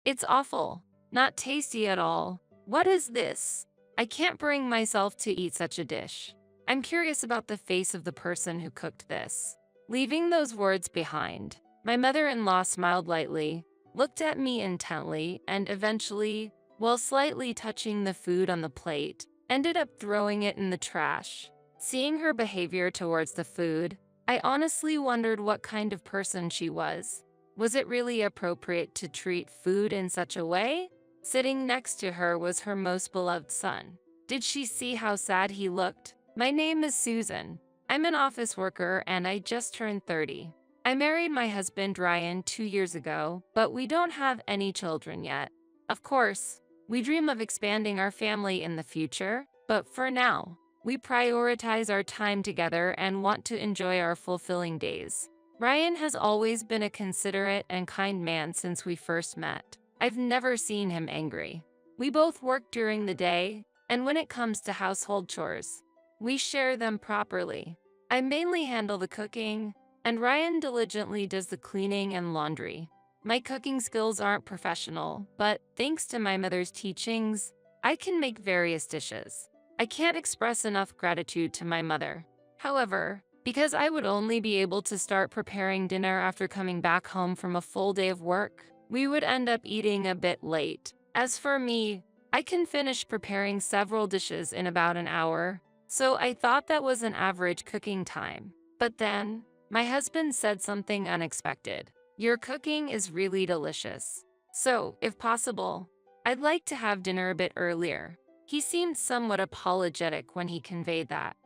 It's awful. Not tasty at all. What is this? I can't bring myself to eat such a dish. I'm curious about the face of the person who cooked this. Leaving those words behind, my mother-in-law smiled lightly, looked at me intently, and eventually, while slightly touching the food on the plate, ended up throwing it in the trash. Seeing her behavior towards the food, I honestly wondered what kind of person she was. Was it really appropriate to treat food in such a way? Sitting next to her was her most beloved son. Did she see how sad he looked? My name is Susan. I'm an office worker and I just turned 30. I married my husband Ryan 2 years ago, but we don't have any children yet. Of course, we dream of expanding our family in the future, but for now, we prioritize our time together and want to enjoy our fulfilling days. Ryan has always been a considerate and kind man since we first met. I've never seen him angry. We both work during the day, and when it comes to household chores, we share them properly. I mainly handle the cooking, and Ryan diligently does the cleaning and laundry. My cooking skills aren't professional, but thanks to my mother's teachings, I can make various dishes. I can't express enough gratitude to my mother. However, because I would only be able to start preparing dinner after coming back home from a full day of work, we would end up eating a bit late. As for me, I can finish preparing several dishes in about an hour, so I thought that was an average cooking time. But then, my husband said something unexpected. Your cooking is really delicious. So, if possible, I'd like to have dinner a bit earlier. He seemed somewhat apologetic when he conveyed that.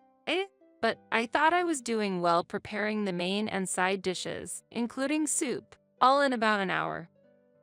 But I thought I was doing well preparing the main and side dishes, including soup, all in about an hour.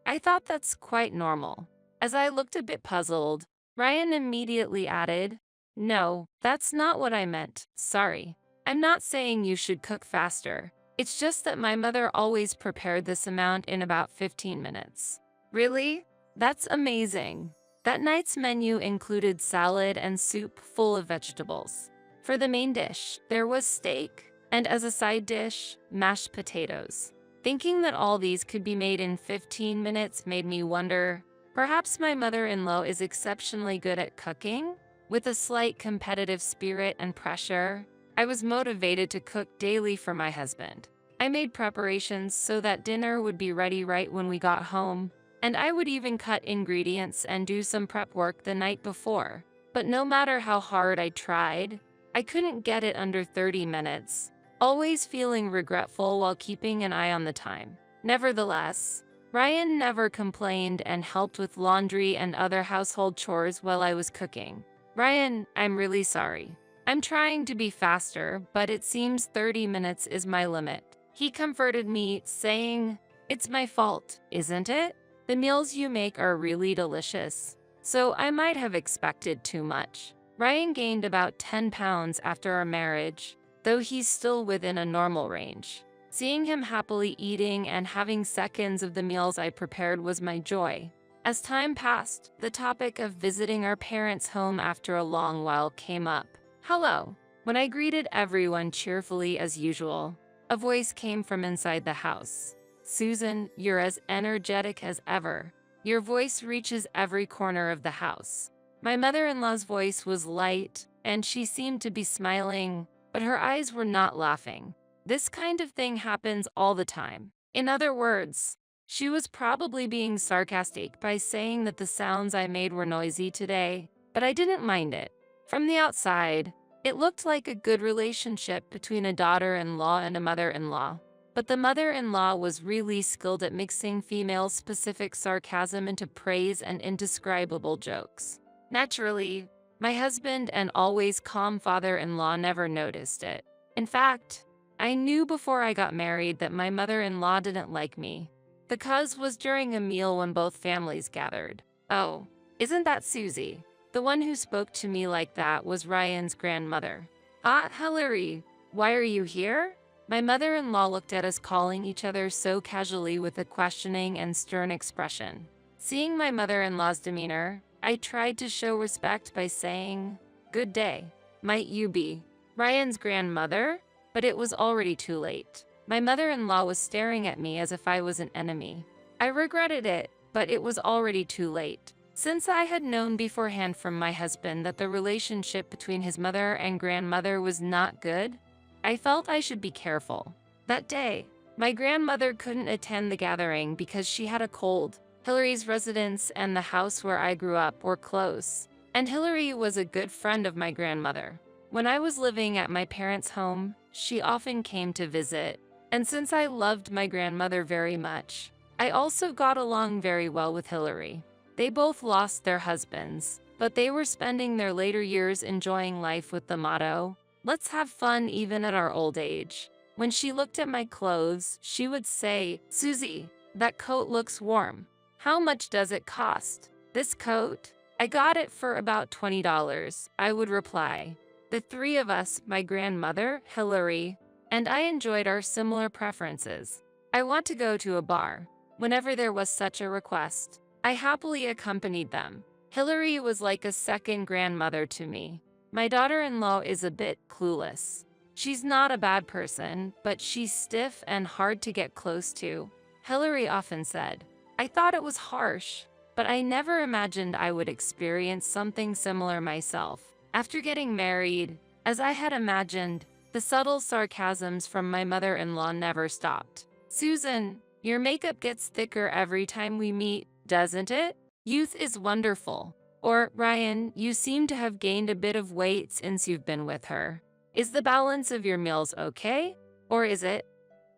I thought that's quite normal. As I looked a bit puzzled, Ryan immediately added, "No, that's not what I meant. Sorry. I'm not saying you should cook faster. It's just that my mother always prepared this amount in about 15 minutes. Really? That's amazing. That night's menu included salad and soup full of vegetables. For the main dish, there was steak, and as a side dish, mashed potatoes. Thinking that all these could be made in 15 minutes made me wonder, perhaps my mother-in-law is exceptionally good at cooking? With a slight competitive spirit and pressure, I was motivated to cook daily for my husband. I made preparations so that dinner would be ready right when we got home, and I would even cut ingredients and do some prep work the night before. But no matter how hard I tried, I couldn't get it under 30 minutes, always feeling regretful while keeping an eye on the time. Nevertheless, Ryan never complained and helped with laundry and other household chores while I was cooking. Ryan, I'm really sorry. I'm trying to be faster, but it seems 30 minutes is my limit. He comforted me, saying, "It's my fault, isn't it? The meals you make are really delicious, so I might have expected too much." Ryan gained about 10 pounds after our marriage, though he's still within a normal range. Seeing him happily eating and having seconds of the meals I prepared was my joy. As time passed, the topic of visiting our parents' home after a long while came up. "Hello." When I greeted everyone cheerfully as usual, a voice came from inside the house. "Susan, you're as energetic as ever. Your voice reaches every corner of the house." My mother-in-law's voice was light, and she seemed to be smiling, but her eyes were not laughing. This kind of thing happens all the time. In other words, she was probably being sarcastic by saying that the sounds I made were noisy today, but I didn't mind it. From the outside, it looked like a good relationship between a daughter-in-law and a mother-in-law. But the mother-in-law was really skilled at mixing female-specific sarcasm into praise and indescribable jokes. Naturally, my husband and always calm father-in-law never noticed it. In fact, I knew before I got married that my mother-in-law didn't like me. The cause was during a meal when both families gathered. "Oh, isn't that Susie?" The one who spoke to me like that was Ryan's grandmother. "Ah, Hilary, why are you here?" My mother-in-law looked at us calling each other so casually with a questioning and stern expression. Seeing my mother-in-law's demeanor, I tried to show respect by saying, "Good day. Might you be Ryan's grandmother?" But it was already too late. My mother-in-law was staring at me as if I was an enemy. I regretted it, but it was already too late. Since I had known beforehand from my husband that the relationship between his mother and grandmother was not good, I felt I should be careful. That day, my grandmother couldn't attend the gathering because she had a cold. Hillary's residence and the house where I grew up were close, and Hillary was a good friend of my grandmother. When I was living at my parents' home, she often came to visit, and since I loved my grandmother very much, I also got along very well with Hillary. They both lost their husbands, but they were spending their later years enjoying life with the motto, "Let's have fun even at our old age." When she looked at my clothes, she would say, "Susie, that coat looks warm. How much does it cost?" "This coat? I got it for about $20, I would reply. The three of us, my grandmother, Hillary, and I enjoyed our similar preferences. I want to go to a bar. Whenever there was such a request, I happily accompanied them. Hillary was like a second grandmother to me. My daughter-in-law is a bit clueless. She's not a bad person, but she's stiff and hard to get close to," Hillary often said. I thought it was harsh, but I never imagined I would experience something similar myself. After getting married, as I had imagined, the subtle sarcasms from my mother-in-law never stopped. "Susan, your makeup gets thicker every time we meet, doesn't it? Youth is wonderful." Or, "Ryan, you seem to have gained a bit of weight since you've been with her. Is the balance of your meals okay? Or is it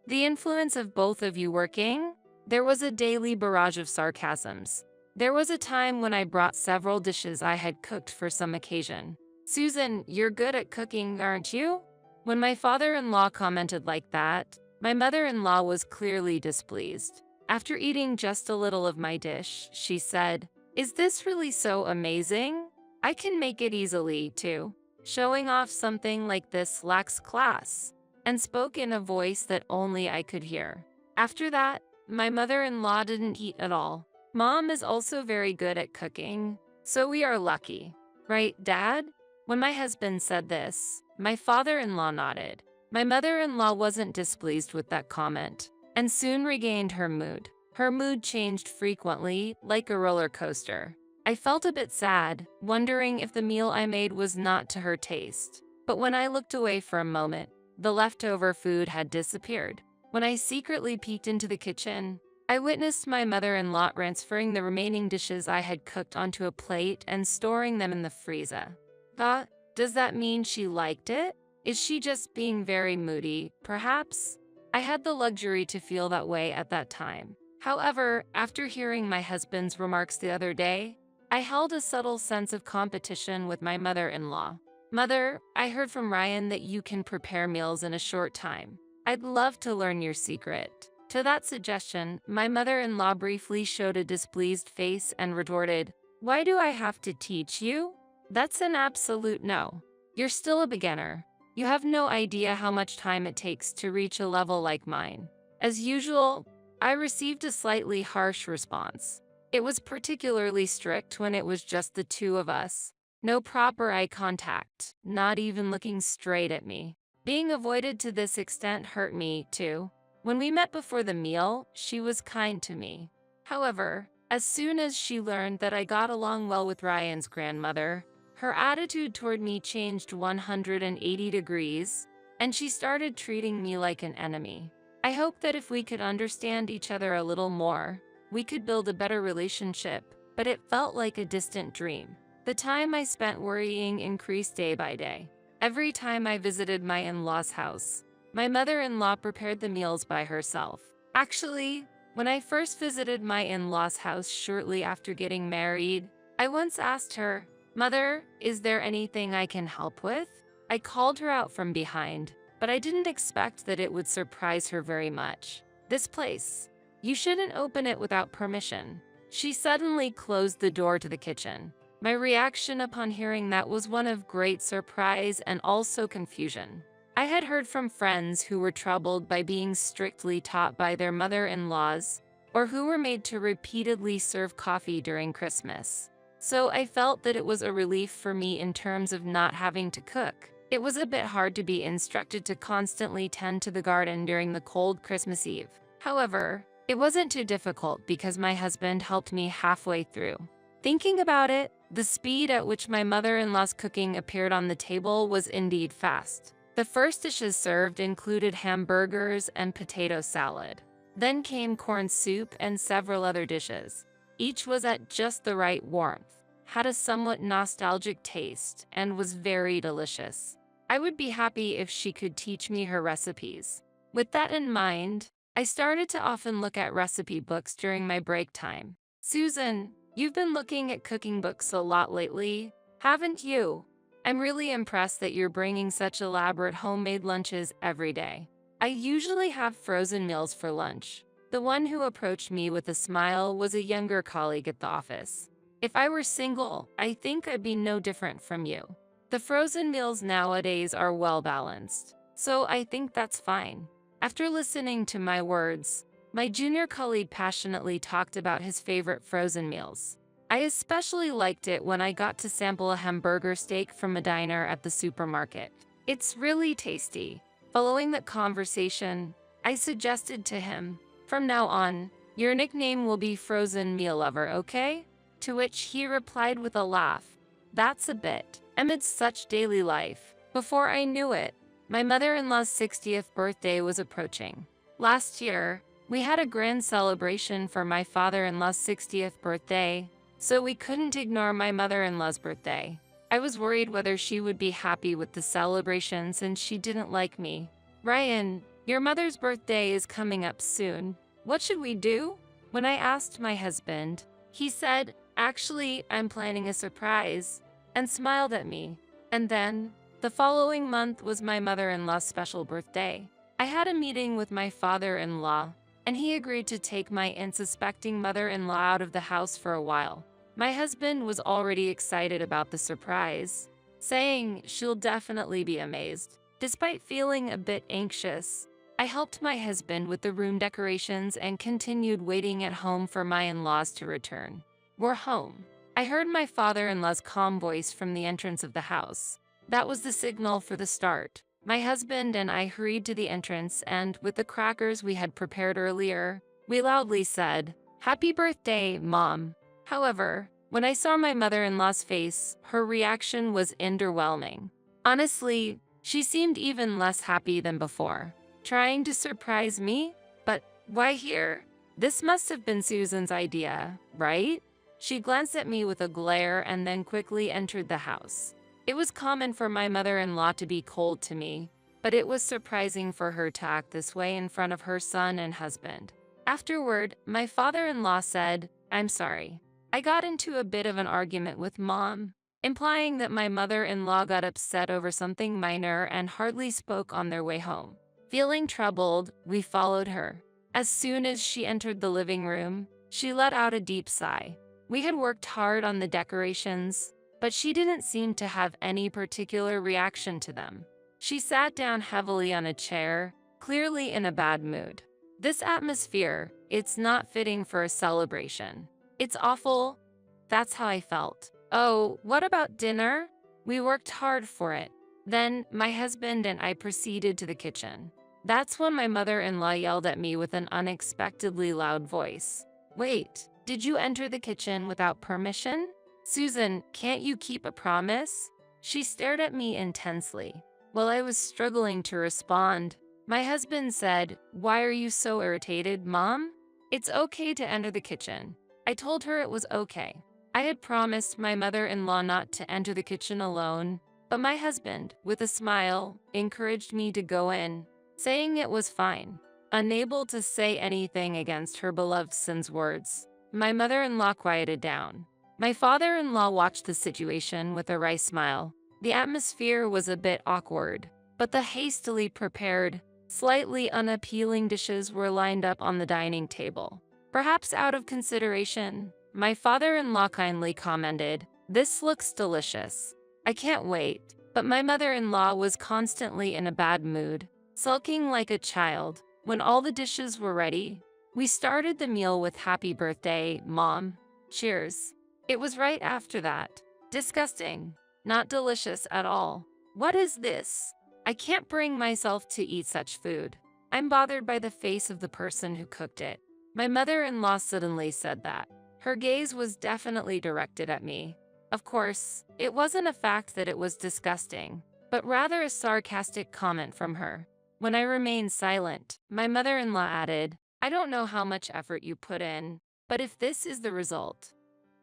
the influence of both of you working?" There was a daily barrage of sarcasms. There was a time when I brought several dishes I had cooked for some occasion. "Susan, you're good at cooking, aren't you?" When my father-in-law commented like that, my mother-in-law was clearly displeased. After eating just a little of my dish, she said, "Is this really so amazing? I can make it easily, too." Showing off something like this lacks class, and spoke in a voice that only I could hear. After that, my mother-in-law didn't eat at all. Mom is also very good at cooking, so we are lucky. Right, Dad? When my husband said this, my father-in-law nodded. My mother-in-law wasn't displeased with that comment, and soon regained her mood. Her mood changed frequently, like a roller coaster. I felt a bit sad, wondering if the meal I made was not to her taste. But when I looked away for a moment, the leftover food had disappeared. When I secretly peeked into the kitchen, I witnessed my mother-in-law transferring the remaining dishes I had cooked onto a plate and storing them in the freezer. Does that mean she liked it? Is she just being very moody, perhaps? I had the luxury to feel that way at that time. However, after hearing my husband's remarks the other day, I held a subtle sense of competition with my mother-in-law. "Mother, I heard from Ryan that you can prepare meals in a short time. I'd love to learn your secret." To that suggestion, my mother-in-law briefly showed a displeased face and retorted, "Why do I have to teach you? That's an absolute no. You're still a beginner. You have no idea how much time it takes to reach a level like mine." As usual, I received a slightly harsh response. It was particularly strict when it was just the two of us. No proper eye contact, not even looking straight at me. Being avoided to this extent hurt me, too. When we met before the meal, she was kind to me. However, as soon as she learned that I got along well with Ryan's grandmother, her attitude toward me changed 180 degrees, and she started treating me like an enemy. I hope that if we could understand each other a little more, we could build a better relationship, but it felt like a distant dream. The time I spent worrying increased day by day. Every time I visited my in-laws' house, my mother-in-law prepared the meals by herself. Actually, when I first visited my in-laws' house shortly after getting married, I once asked her, "Mother, is there anything I can help with?" I called her out from behind, but I didn't expect that it would surprise her very much. "This place. You shouldn't open it without permission." She suddenly closed the door to the kitchen. My reaction upon hearing that was one of great surprise and also confusion. I had heard from friends who were troubled by being strictly taught by their mother-in-laws, or who were made to repeatedly serve coffee during Christmas. So I felt that it was a relief for me in terms of not having to cook. It was a bit hard to be instructed to constantly tend to the garden during the cold Christmas Eve. However, It wasn't too difficult because my husband helped me halfway through. Thinking about it, the speed at which my mother-in-law's cooking appeared on the table was indeed fast. The first dishes served included hamburgers and potato salad. Then came corn soup and several other dishes. Each was at just the right warmth, had a somewhat nostalgic taste, and was very delicious. I would be happy if she could teach me her recipes. With that in mind, I started to often look at recipe books during my break time. Susan, you've been looking at cooking books a lot lately, haven't you? I'm really impressed that you're bringing such elaborate homemade lunches every day. I usually have frozen meals for lunch. The one who approached me with a smile was a younger colleague at the office. If I were single, I think I'd be no different from you. The frozen meals nowadays are well balanced, so I think that's fine. After listening to my words, my junior colleague passionately talked about his favorite frozen meals. I especially liked it when I got to sample a hamburger steak from a diner at the supermarket. It's really tasty. Following that conversation, I suggested to him, "From now on, your nickname will be Frozen Meal Lover, okay?" To which he replied with a laugh, "That's a bit." Amidst such daily life, before I knew it, my mother-in-law's 60th birthday was approaching. Last year, we had a grand celebration for my father-in-law's 60th birthday, so we couldn't ignore my mother-in-law's birthday. I was worried whether she would be happy with the celebration since she didn't like me. "Ryan, your mother's birthday is coming up soon. What should we do?" When I asked my husband, he said, "Actually, I'm planning a surprise," and smiled at me. And then, the following month was my mother-in-law's special birthday. I had a meeting with my father-in-law, and he agreed to take my unsuspecting mother-in-law out of the house for a while. My husband was already excited about the surprise, saying she'll definitely be amazed. Despite feeling a bit anxious, I helped my husband with the room decorations and continued waiting at home for my in-laws to return. "We're home." I heard my father-in-law's calm voice from the entrance of the house. That was the signal for the start. My husband and I hurried to the entrance and, with the crackers we had prepared earlier, we loudly said, "Happy birthday, Mom." However, when I saw my mother-in-law's face, her reaction was underwhelming. Honestly, she seemed even less happy than before. Trying to surprise me? But why here? This must have been Susan's idea, right? She glanced at me with a glare and then quickly entered the house. It was common for my mother-in-law to be cold to me, but it was surprising for her to act this way in front of her son and husband. Afterward, my father-in-law said, "I'm sorry. I got into a bit of an argument with Mom," implying that my mother-in-law got upset over something minor and hardly spoke on their way home. Feeling troubled, we followed her. As soon as she entered the living room, she let out a deep sigh. We had worked hard on the decorations, but she didn't seem to have any particular reaction to them. She sat down heavily on a chair, clearly in a bad mood. This atmosphere, it's not fitting for a celebration. It's awful. That's how I felt. "Oh, what about dinner? We worked hard for it." Then, my husband and I proceeded to the kitchen. That's when my mother-in-law yelled at me with an unexpectedly loud voice. "Wait, did you enter the kitchen without permission? Susan, can't you keep a promise?" She stared at me intensely. While I was struggling to respond, my husband said, "Why are you so irritated, Mom? It's okay to enter the kitchen." I told her it was okay. I had promised my mother-in-law not to enter the kitchen alone, but my husband, with a smile, encouraged me to go in, saying it was fine. Unable to say anything against her beloved son's words, my mother-in-law quieted down. My father-in-law watched the situation with a wry smile. The atmosphere was a bit awkward, but the hastily prepared, slightly unappealing dishes were lined up on the dining table. Perhaps out of consideration, my father-in-law kindly commented, "This looks delicious. I can't wait." But my mother-in-law was constantly in a bad mood, sulking like a child. When all the dishes were ready, we started the meal with "Happy birthday, Mom. Cheers." It was right after that. Disgusting. Not delicious at all. What is this? I can't bring myself to eat such food. I'm bothered by the face of the person who cooked it. My mother-in-law suddenly said that. Her gaze was definitely directed at me. Of course, it wasn't a fact that it was disgusting, but rather a sarcastic comment from her. When I remained silent, my mother-in-law added, I don't know how much effort you put in, but if this is the result,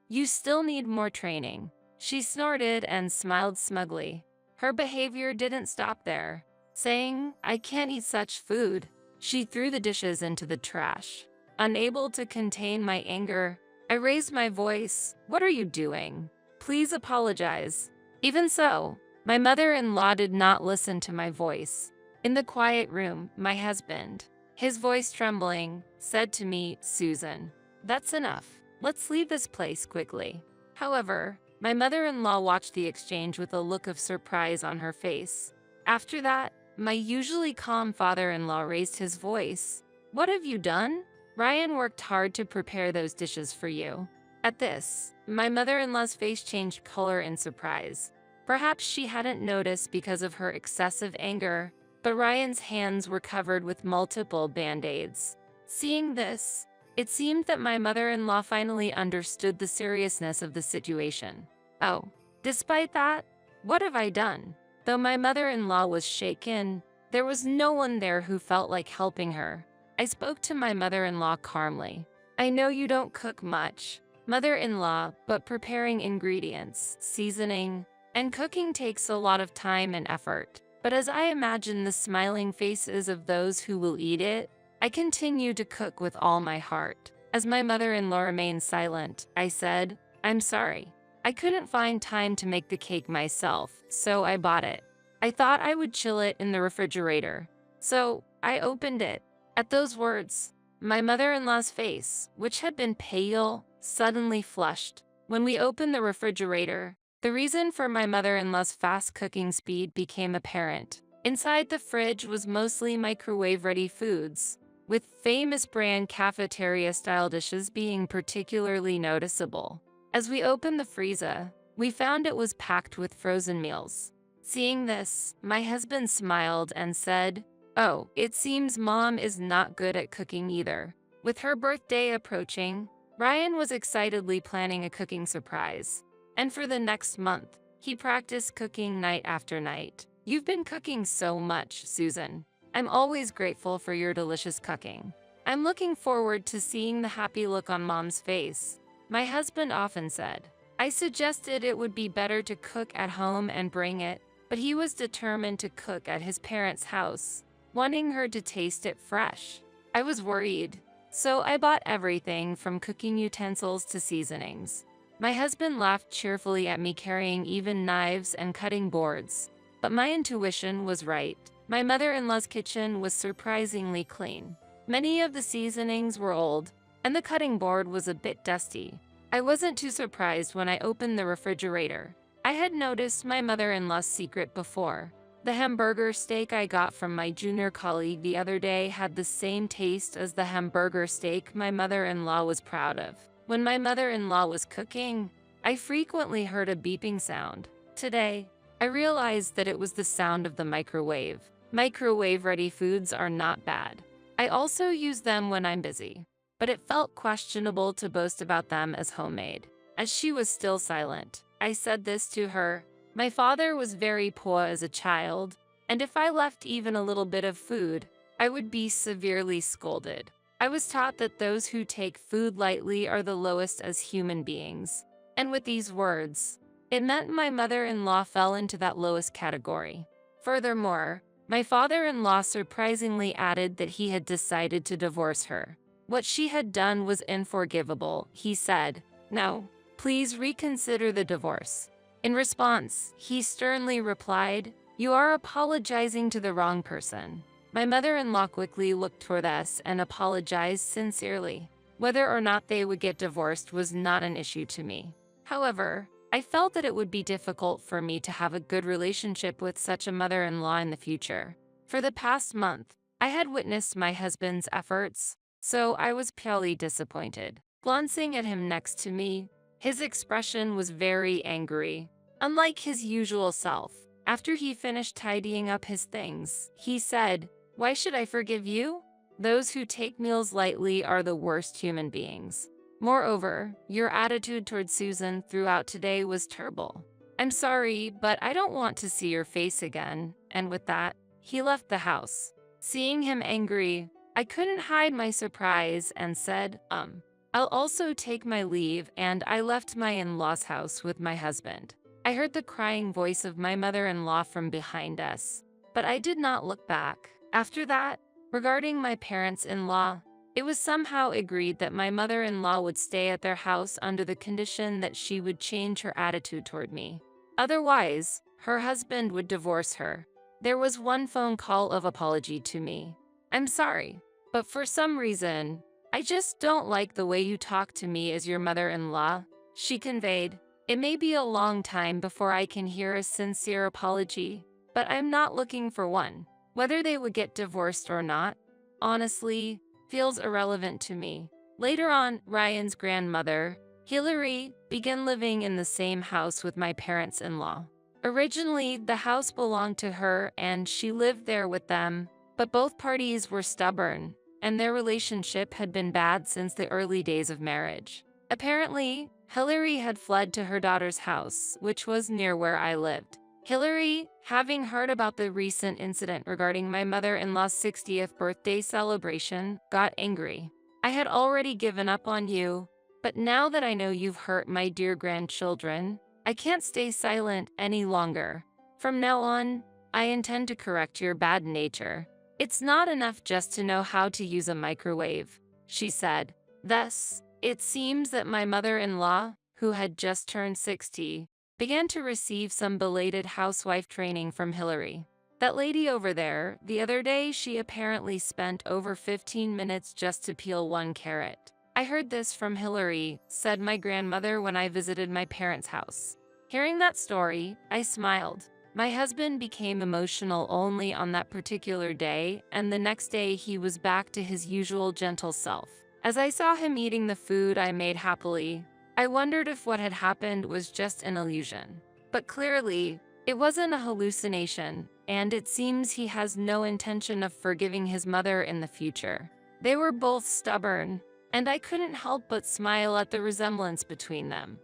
you still need more training. She snorted and smiled smugly. Her behavior didn't stop there. Saying, I can't eat such food, she threw the dishes into the trash. Unable to contain my anger, I raised my voice. What are you doing? Please apologize. Even so, my mother-in-law did not listen to my voice. In the quiet room, my husband, his voice trembling, said to me, Susan, that's enough. Let's leave this place quickly. However, my mother-in-law watched the exchange with a look of surprise on her face. After that, my usually calm father-in-law raised his voice. What have you done? Ryan worked hard to prepare those dishes for you. At this, my mother-in-law's face changed color in surprise. Perhaps she hadn't noticed because of her excessive anger, but Ryan's hands were covered with multiple band-aids. Seeing this, it seemed that my mother-in-law finally understood the seriousness of the situation. Oh, despite that, what have I done? Though my mother-in-law was shaken, there was no one there who felt like helping her. I spoke to my mother-in-law calmly. I know you don't cook much, mother-in-law, but preparing ingredients, seasoning, and cooking takes a lot of time and effort. But as I imagine the smiling faces of those who will eat it, I continue to cook with all my heart. As my mother-in-law remained silent, I said, I'm sorry. I couldn't find time to make the cake myself, so I bought it. I thought I would chill it in the refrigerator. So I opened it. At those words, my mother-in-law's face, which had been pale, suddenly flushed. When we opened the refrigerator, the reason for my mother-in-law's fast cooking speed became apparent. Inside the fridge was mostly microwave-ready foods, with famous brand cafeteria-style dishes being particularly noticeable. As we opened the freezer, we found it was packed with frozen meals. Seeing this, my husband smiled and said, Oh, it seems Mom is not good at cooking either. With her birthday approaching, Ryan was excitedly planning a cooking surprise. And for the next month, he practiced cooking night after night. You've been cooking so much, Susan. I'm always grateful for your delicious cooking. I'm looking forward to seeing the happy look on Mom's face. My husband often said, I suggested it would be better to cook at home and bring it, but he was determined to cook at his parents' house, wanting her to taste it fresh. I was worried, so I bought everything from cooking utensils to seasonings. My husband laughed cheerfully at me carrying even knives and cutting boards, but my intuition was right. My mother-in-law's kitchen was surprisingly clean. Many of the seasonings were old, and the cutting board was a bit dusty. I wasn't too surprised when I opened the refrigerator. I had noticed my mother-in-law's secret before. The hamburger steak I got from my junior colleague the other day had the same taste as the hamburger steak my mother-in-law was proud of. When my mother-in-law was cooking, I frequently heard a beeping sound. Today, I realized that it was the sound of the microwave. Microwave-ready foods are not bad. I also use them when I'm busy, but it felt questionable to boast about them as homemade. As she was still silent, I said this to her. My father was very poor as a child, and if I left even a little bit of food, I would be severely scolded. I was taught that those who take food lightly are the lowest as human beings. And with these words, it meant my mother-in-law fell into that lowest category. Furthermore, my father-in-law surprisingly added that he had decided to divorce her. What she had done was unforgivable, he said. No, please reconsider the divorce. In response, he sternly replied, You are apologizing to the wrong person. My mother-in-law quickly looked toward us and apologized sincerely. Whether or not they would get divorced was not an issue to me. However, I felt that it would be difficult for me to have a good relationship with such a mother-in-law in the future. For the past month, I had witnessed my husband's efforts, so I was purely disappointed. Glancing at him next to me, his expression was very angry. Unlike his usual self, after he finished tidying up his things, he said, Why should I forgive you? Those who take meals lightly are the worst human beings. Moreover, your attitude towards Susan throughout today was terrible. I'm sorry, but I don't want to see your face again." And with that, he left the house. Seeing him angry, I couldn't hide my surprise and said, I'll also take my leave, and I left my in-laws' house with my husband. I heard the crying voice of my mother-in-law from behind us, but I did not look back. After that, regarding my parents-in-law, it was somehow agreed that my mother-in-law would stay at their house under the condition that she would change her attitude toward me. Otherwise, her husband would divorce her. There was one phone call of apology to me. "I'm sorry, but for some reason, I just don't like the way you talk to me as your mother-in-law," she conveyed. "It may be a long time before I can hear a sincere apology, but I'm not looking for one. Whether they would get divorced or not, honestly, feels irrelevant to me." Later on, Ryan's grandmother, Hillary, began living in the same house with my parents-in-law. Originally, the house belonged to her and she lived there with them, but both parties were stubborn, and their relationship had been bad since the early days of marriage. Apparently, Hillary had fled to her daughter's house, which was near where I lived. Hillary, having heard about the recent incident regarding my mother-in-law's 60th birthday celebration, got angry. "I had already given up on you, but now that I know you've hurt my dear grandchildren, I can't stay silent any longer. From now on, I intend to correct your bad nature. It's not enough just to know how to use a microwave," she said. Thus, it seems that my mother-in-law, who had just turned 60, began to receive some belated housewife training from Hillary. That lady over there, the other day she apparently spent over 15 minutes just to peel one carrot. "I heard this from Hillary," said my grandmother when I visited my parents' house. Hearing that story, I smiled. My husband became emotional only on that particular day, and the next day he was back to his usual gentle self. As I saw him eating the food I made happily, I wondered if what had happened was just an illusion. But clearly, it wasn't a hallucination, and it seems he has no intention of forgiving his mother in the future. They were both stubborn, and I couldn't help but smile at the resemblance between them.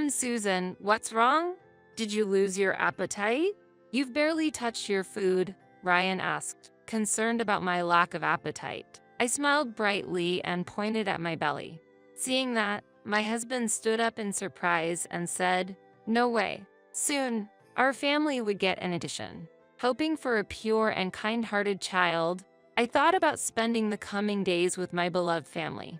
Susan, what's wrong? Did you lose your appetite?" "You've barely touched your food," Ryan asked, concerned about my lack of appetite. I smiled brightly and pointed at my belly. Seeing that, my husband stood up in surprise and said, "No way. Soon, our family would get an addition." Hoping for a pure and kind-hearted child, I thought about spending the coming days with my beloved family.